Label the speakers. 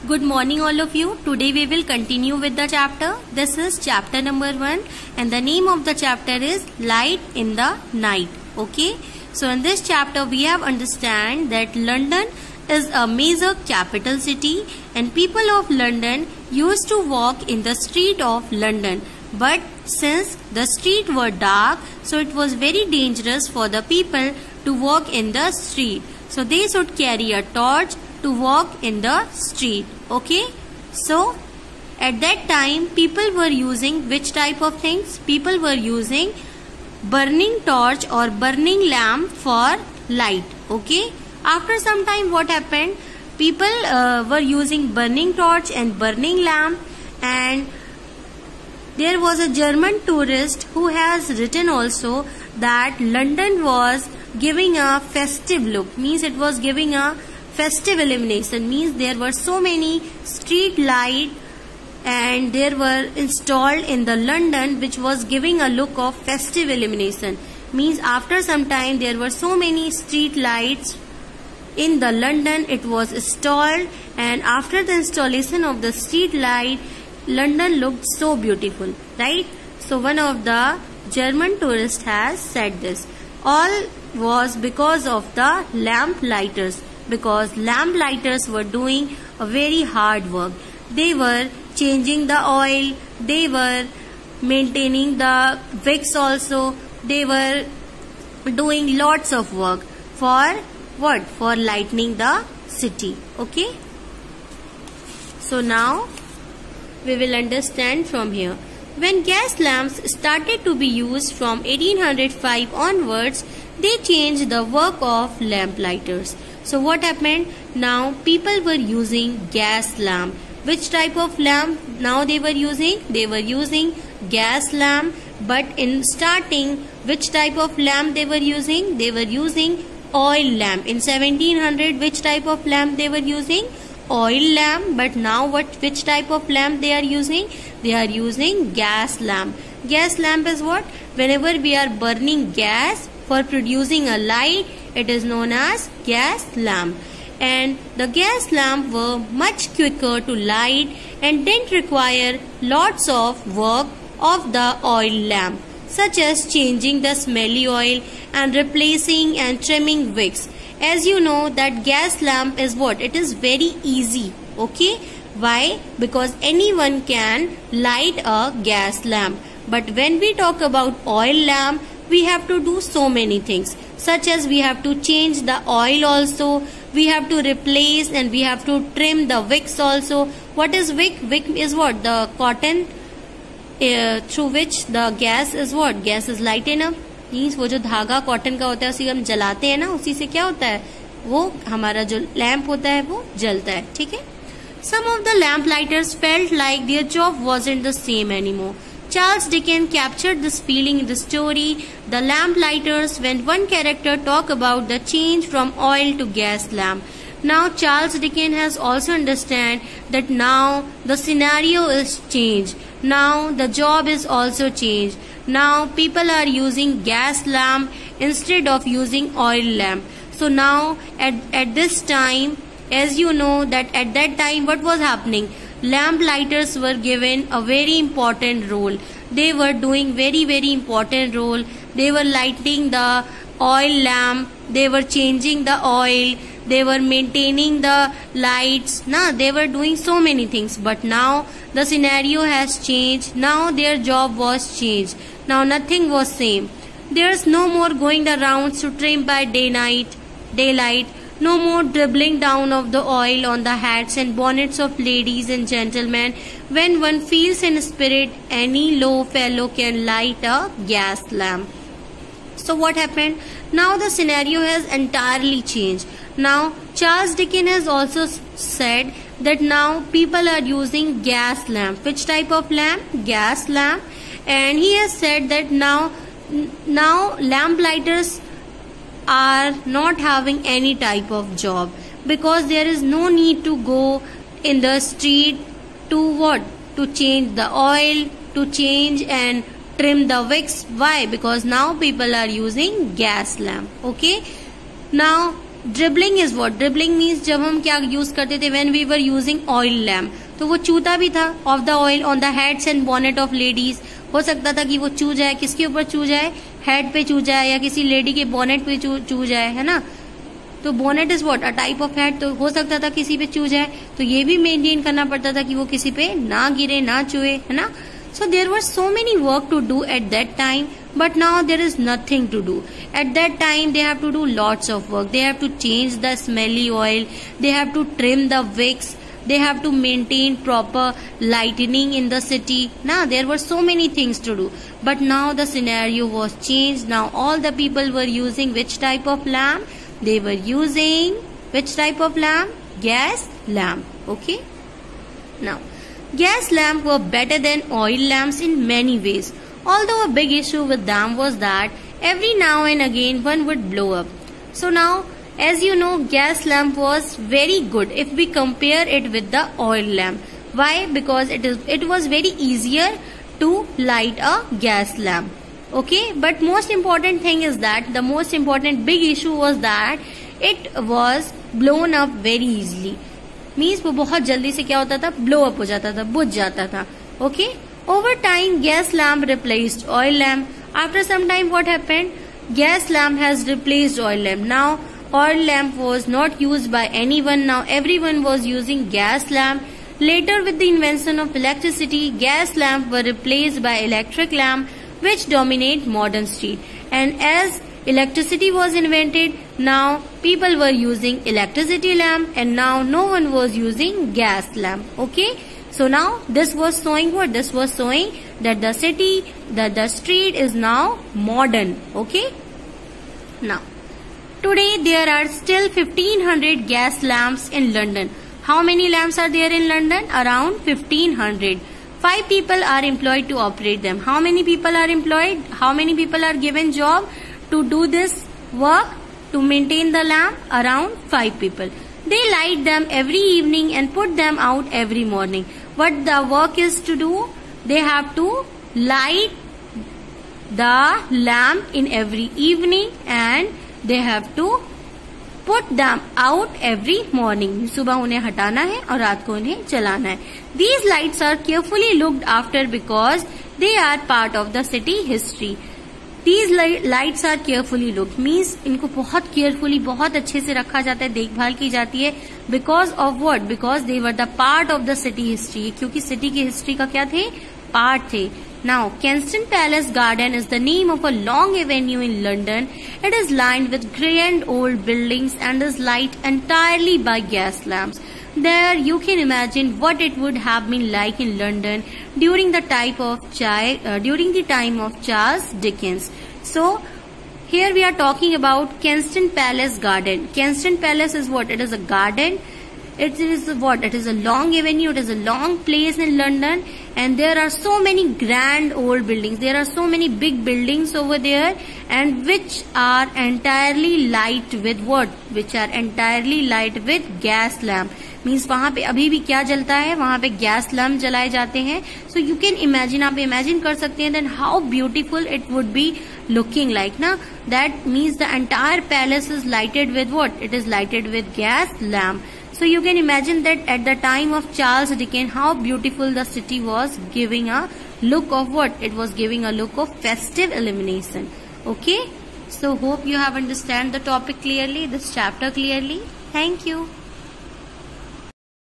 Speaker 1: Good morning all of you. Today we will continue with the chapter. This is chapter number 1 and the name of the chapter is Light in the Night. Okay. So in this chapter we have understand that London is a major capital city and people of London used to walk in the street of London. But since the street were dark, so it was very dangerous for the people to walk in the street. So they should carry a torch to walk in the street. Okay. So at that time people were using which type of things? People were using burning torch or burning lamp for light. Okay. After some time what happened? People were using burning torch and burning lamp, and there was a German tourist who has written also that London was giving a festive look, means it was giving a festive illumination, means there were so many street lights and there were installed in the London which was giving a look of festive illumination. Means after some time there were so many street lights in the London, it was installed, and after the installation of the street light, London looked so beautiful, right? So one of the German tourists has said this. All was because of the lamp lighters, because lamp lighters were doing a very hard work. They were changing the oil, they were maintaining the wicks also, they were doing lots of work for what? For lightening the city. Okay. So now we will understand from here. When gas lamps started to be used from 1805 onwards, they changed the work of lamp lighters. So what happened? Now people were using gas lamp. Which type of lamp now they were using? They were using gas lamp. But in starting, which type of lamp they were using? They were using oil lamp. In 1700, which type of lamp they were using? Oil lamp. But now which type of lamp they are using? They are using gas lamp. Gas lamp is what? Whenever we are burning gas for producing a light, it is known as gas lamp. And the gas lamp were much quicker to light and didn't require lots of work of the oil lamp, such as changing the smelly oil and replacing and trimming wicks. As you know that gas lamp is what? It is very easy. Okay. Why? Because anyone can light a gas lamp. But when we talk about oil lamp, we have to do so many things, such as we have to change the oil also, we have to replace and we have to trim the wicks also. What is wick? Wick is what? The cotton through which the gas is what? Gas is lightened up. Means वो जो धागा cotton का होता है उसी हम जलाते हैं ना, उसी से क्या होता है? वो हमारा जो लैंप होता है वो जलता है. ठीक है. Some of the lamp lighters felt like their job wasn't the same anymore. Charles Dickens captured this feeling in the story The Lamp Lighters when one character talked about the change from oil to gas lamp. Now Charles Dickens has also understand that now the scenario is changed. Now the job is also changed. Now people are using gas lamp instead of using oil lamp. So now at this time, as you know that at that time what was happening? Lamp lighters were given a very important role. They were doing very important role. They were lighting the oil lamp. They were changing the oil. They were maintaining the lights. They were doing so many things. But now the scenario has changed. Now their job was changed. Now nothing was same. There's no more going the rounds to trim by daylight. No more dribbling down of the oil on the hats and bonnets of ladies and gentlemen. When one feels in spirit, any low fellow can light a gas lamp. So what happened? Now the scenario has entirely changed. Now Charles Dickens has also said that now people are using gas lamp. Which type of lamp? Gas lamp. And he has said that now lamp lighters are not having any type of job, because there is no need to go in the street to what? To change the oil, to change and trim the wicks. Why? Because now people are using gas lamp. Okay. Now dribbling is what? Dribbling means जब हम क्या use करते थे, when we were using oil lamp, तो वो चूता भी था of the oil on the heads and bonnet of ladies. हो सकता था कि वो चू जाए, किसके ऊपर चू जाए? हेड पे चू जाए या किसी लेडी के बॉनेट पे चू जाए, है ना। तो bonnet is what? A type of head, तो हो सकता था किसी पे चू जाए, तो ये भी मेंटेन करना पड़ता था कि वो किसी पे ना गिरे, ना चुए, है ना। So there were so many work to do at that time, but now there is nothing to do. At that time they have to do lots of work. They have to change the smelly oil, they have to trim the wicks, they have to maintain proper lighting in the city. Now there were so many things to do, but now the scenario was changed. Now all the people were using which type of lamp? They were using which type of lamp? Gas lamp. Okay. Now gas lamps were better than oil lamps in many ways, although a big issue with them was that every now and again one would blow up. So now, as you know, gas lamp was very good if we compare it with the oil lamp. Why? Because it was very easier to light a gas lamp. Okay, but most important thing is that the most important big issue was that it was blown up very easily. Means वो बहुत जल्दी से क्या होता था? Blow up हो जाता था, बुझ जाता था. Okay, over time gas lamp replaced oil lamp. After some time what happened? Gas lamp has replaced oil lamp. Now oil lamp was not used by anyone. Now everyone was using gas lamp. Later, with the invention of electricity, gas lamps were replaced by electric lamp, which dominate modern street. And as electricity was invented, now people were using electricity lamp, and now no one was using gas lamp. Okay, so now this was showing what? This was showing that the street is now modern. Okay, now today there are still 1500 gas lamps in London. How many lamps are there in London? Around 1500. 5 people are employed to operate them. How many people are employed? How many people are given job to do this work, to maintain the lamp? Around 5 people. They light them every evening and put them out every morning. What the work is to do? They have to light the lamp in every evening and they have to put them out every morning. सुबह उन्हें हटाना है और रात को उन्हें जलाना है. These lights are carefully looked after because they are part of the city history. These lights are carefully looked means इनको बहुत carefully, बहुत अच्छे से रखा जाता है, देखभाल की जाती है. Because of what? Because they were the part of the city history. क्योंकि city की history का क्या थे? Part थे. Now, Kensington Palace Garden is the name of a long avenue in London. It is lined with grand old buildings and is lit entirely by gas lamps. There, you can imagine what it would have been like in London during the time of Charles Dickens. So, here we are talking about Kensington Palace Garden. Kensington Palace is what? It is a garden. It is what? It is a long avenue. It is a long place in London, and there are so many grand old buildings. There are so many big buildings over there, and which are entirely light with what? Which are entirely light with gas lamp. Means वहाँ पे अभी भी क्या जलता है? वहाँ पे gas lamp जलाए जाते हैं. So you can imagine, आप इमेजिन कर सकते हैं then how beautiful it would be looking like, ना? That means the entire palace is lighted with what? It is lighted with gas lamp. So you can imagine that at the time of Charles Dickens, how beautiful the city was, giving a look of what? It was giving a look of festive illumination. Okay? So hope you have understand the topic clearly, this chapter clearly. Thank you.